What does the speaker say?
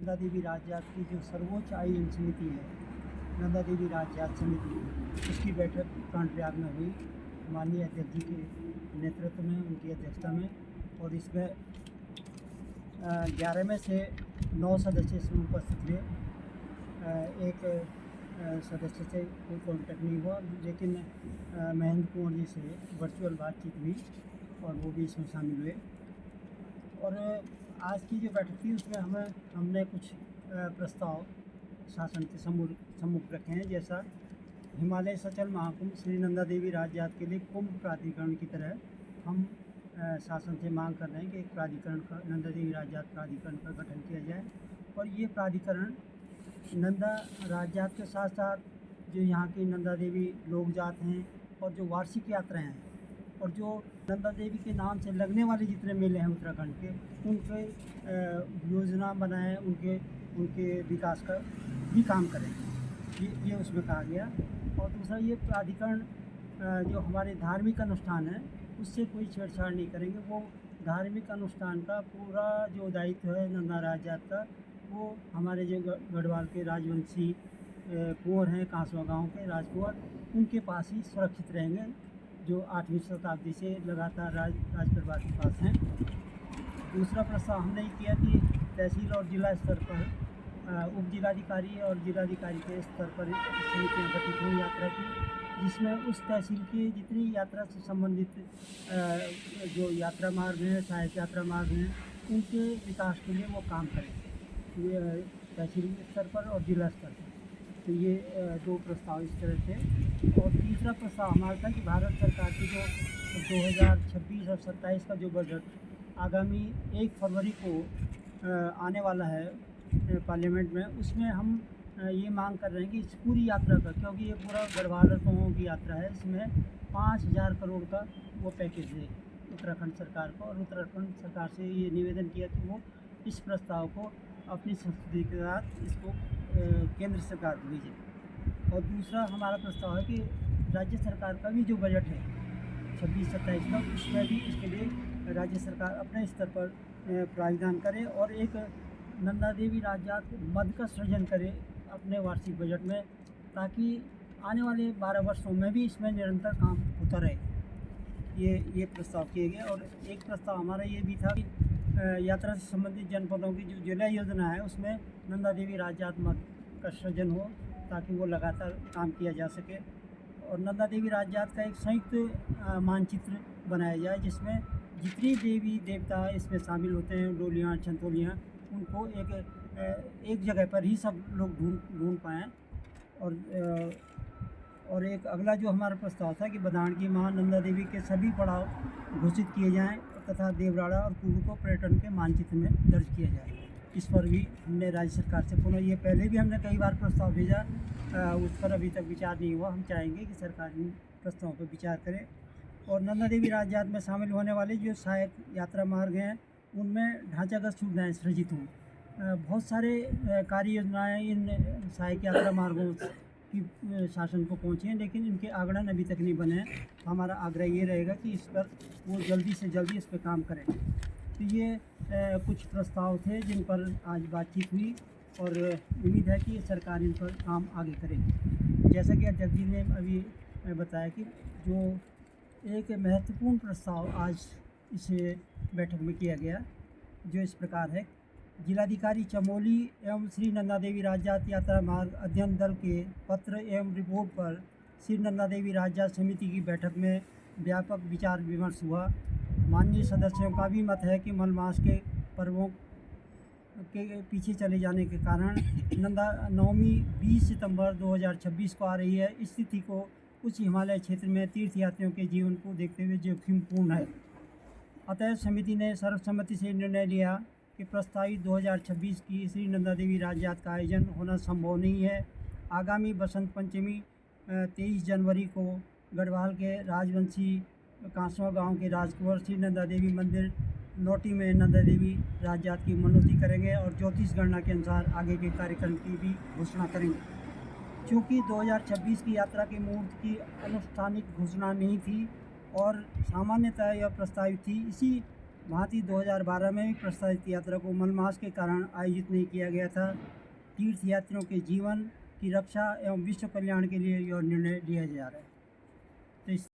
नंदा देवी राज्यात की जो सर्वोच्च आयोजन समिति है, नंदा देवी राज्यात समिति, उसकी बैठक कांडप्रयाग में हुई। माननीय अध्यक्ष जी के नेतृत्व में, उनकी अध्यक्षता में, और इसमें 11 में से 9 सदस्य इसमें उपस्थित हुए। एक सदस्य से कोई कॉन्टेक्ट नहीं हुआ, लेकिन महेंद्र कुंवर जी से वर्चुअल बातचीत हुई और वो भी इसमें शामिल हुए। और आज की जो बैठक थी उसमें हमने कुछ प्रस्ताव शासन के सम्मुख रखे हैं, जैसा हिमालय सचल महाकुंभ श्री नंदा देवी राज्यात के लिए कुंभ प्राधिकरण की तरह हम शासन से मांग कर रहे हैं कि एक प्राधिकरण का, नंदा देवी राज्यात प्राधिकरण का गठन किया जाए। और ये प्राधिकरण नंदा राज्यात के साथ साथ जो यहाँ की नंदा देवी लोक जात हैं और जो वार्षिक यात्राएँ हैं और जो नंदा देवी के नाम से लगने वाले जितने मेले हैं उत्तराखंड के, उनके योजना बनाएं, उनके विकास का भी काम करें, ये उसमें कहा गया। और दूसरा, ये प्राधिकरण जो हमारे धार्मिक अनुष्ठान हैं उससे कोई छेड़छाड़ नहीं करेंगे। वो धार्मिक अनुष्ठान का पूरा जो दायित्व है नंदा राज्यात का, वो हमारे जो गढ़वाल के राजवंशी कुंवर हैं, कांसवा गांव के राजकुंवर, उनके पास ही सुरक्षित रहेंगे, जो 8वीं शताब्दी से लगातार राजपरिवार के पास हैं। दूसरा प्रस्ताव हमने ये किया कि तहसील और जिला स्तर पर उप जिलाधिकारी और जिलाधिकारी के स्तर पर समितियाँ गठित हुई यात्रा की, जिसमें उस तहसील की जितनी यात्रा से संबंधित जो यात्रा मार्ग हैं, सहायक यात्रा मार्ग हैं, उनके विकास के लिए वो काम करें, ये तहसील स्तर पर और जिला स्तर पर। तो ये 2 प्रस्ताव इस तरह थे। और तीसरा प्रस्ताव हमारा था कि भारत सरकार की जो 2026 और 27 का जो बजट आगामी 1 फरवरी को आने वाला है पार्लियामेंट में, उसमें हम ये मांग कर रहे हैं कि इस पूरी यात्रा का, क्योंकि ये पूरा गढ़वाल रतों की यात्रा है, इसमें 5000 करोड़ का वो पैकेज है उत्तराखंड सरकार को। और उत्तराखंड सरकार से ये निवेदन किया कि वो इस प्रस्ताव को अपनी संस्तुति के साथ इसको केंद्र सरकार को भेजे। और दूसरा हमारा प्रस्ताव है कि राज्य सरकार का भी जो बजट है 26-27 का, उसमें भी इसके लिए राज्य सरकार अपने स्तर पर प्रावधान करे और एक नंदा देवी राज्यात मद का सृजन करे अपने वार्षिक बजट में, ताकि आने वाले 12 वर्षों में भी इसमें निरंतर काम होता रहे। ये प्रस्ताव किए गए। और एक प्रस्ताव हमारा ये भी था कि यात्रा से संबंधित जनपदों की जो जिला योजना है उसमें नंदा देवी राज्यात मद का सृजन हो, ताकि वो लगातार काम किया जा सके। और नंदा देवी राज्यात का एक संयुक्त मानचित्र बनाया जाए, जिसमें जितनी देवी देवता इसमें शामिल होते हैं, डोलियाँ, छंतोलियाँ, उनको एक जगह पर ही सब लोग ढूंढ पाएँ। और एक अगला जो हमारा प्रस्ताव था कि बदाण की मां नंदा देवी के सभी पड़ाव घोषित किए जाएं तथा देवराड़ा और कुल्लू को पर्यटन के मानचित्र में दर्ज किया जाए। इस पर भी हमने राज्य सरकार से पुनः, ये पहले भी हमने कई बार प्रस्ताव भेजा, उस पर अभी तक विचार नहीं हुआ। हम चाहेंगे कि सरकार इन प्रस्तावों पर विचार करे। और नंदा देवी राज्यात में शामिल होने वाले जो सहायक यात्रा मार्ग हैं, उनमें ढांचागत सुविधाएँ सृजित हों। बहुत सारे कार्य योजनाएँ इन सहायक यात्रा मार्गों की शासन को पहुँची हैं, लेकिन इनके आगड़न अभी तक नहीं बने हैं। हमारा आग्रह ये रहेगा कि इस पर वो जल्दी से जल्दी इस पर काम करें। तो ये कुछ प्रस्ताव थे जिन पर आज बातचीत हुई, और उम्मीद है कि सरकार इन पर काम आगे करेगी। जैसा कि अध्यक्ष जी ने अभी बताया कि जो एक महत्वपूर्ण प्रस्ताव आज इस बैठक में किया गया, जो इस प्रकार है: जिलाधिकारी चमोली एवं श्री नंदा देवी राज्यात यात्रा मार्ग अध्ययन दल के पत्र एवं रिपोर्ट पर श्री नंदा देवी राज्यात समिति की बैठक में व्यापक विचार विमर्श हुआ। माननीय सदस्यों का भी मत है कि मलमास के पर्वों के पीछे चले जाने के कारण नंदा नवमी 20 सितंबर 2026 को आ रही है। इस स्थिति को उच्च हिमालय क्षेत्र में तीर्थयात्रियों के जीवन को देखते हुए जोखिमपूर्ण है। अतः समिति ने सर्वसम्मति से निर्णय लिया कि प्रस्तावित 2026 की श्री नंदा देवी राज्यात का आयोजन होना संभव नहीं है। आगामी बसंत पंचमी 23 जनवरी को गढ़वाल के राजवंशी कांसवा गांव के राजकुंवर श्री नंदा देवी मंदिर नोटी में नंदा देवी राज्यात की मनौती करेंगे और ज्योतिष गणना के अनुसार आगे के कार्यक्रम की भी घोषणा करेंगे। चूँकि 2026 की यात्रा के मुहूर्त की अनुष्ठानिक घोषणा नहीं थी और सामान्यतः यह प्रस्तावित थी, इसी भांति 2012 में भी प्रस्तावित यात्रा को मलमास के कारण आयोजित नहीं किया गया था। तीर्थ यात्रियों के जीवन की रक्षा एवं विश्व कल्याण के लिए यह निर्णय लिया जा रहा है। तो इस